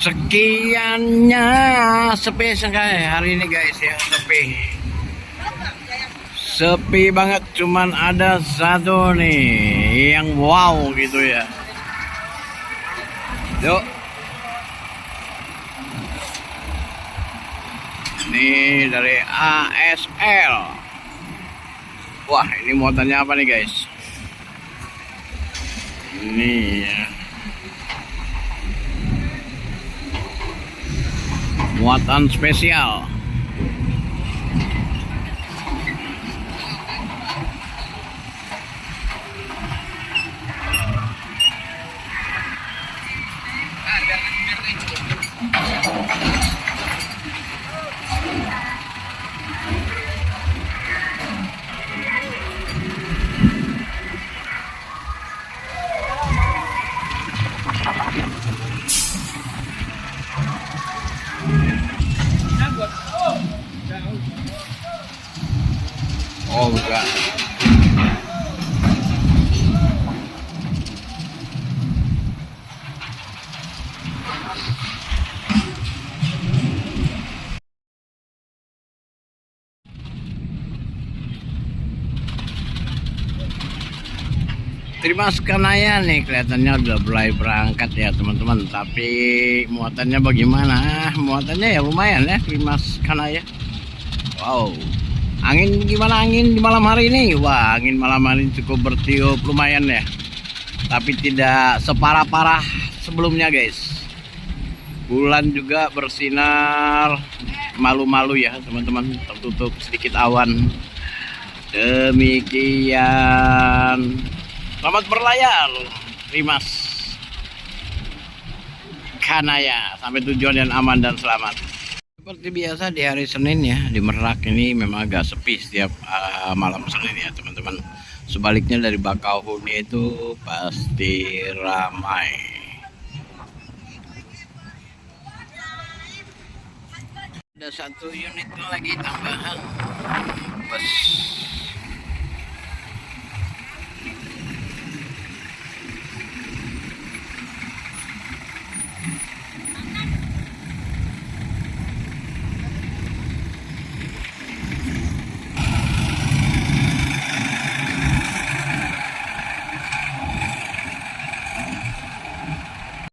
Sekiannya sepi sekali hari ini guys ya, sepi banget, cuman ada satu nih yang wow gitu ya. Yuk, ini dari ASL. Wah, ini muatannya apa nih guys? Ini ya, muatan spesial. Oh enggak. Terima Skanaya nih, kelihatannya udah mulai berangkat ya teman-teman. Tapi muatannya bagaimana? Muatannya ya lumayan ya, terima Skanaya. Wow. Angin gimana, angin di malam hari ini? Wah, angin malam hari ini cukup bertiup lumayan ya. Tapi tidak separah-parah sebelumnya guys. Bulan juga bersinar malu-malu ya teman-teman, tertutup sedikit awan. Demikian. Selamat berlayar, Rimas Kanaya. Sampai tujuan yang aman dan selamat. Seperti biasa di hari Senin ya, di Merak ini memang agak sepi setiap malam Senin ya teman-teman. Sebaliknya dari Bakauheni itu pasti ramai. Ada satu unit lagi tambahan bus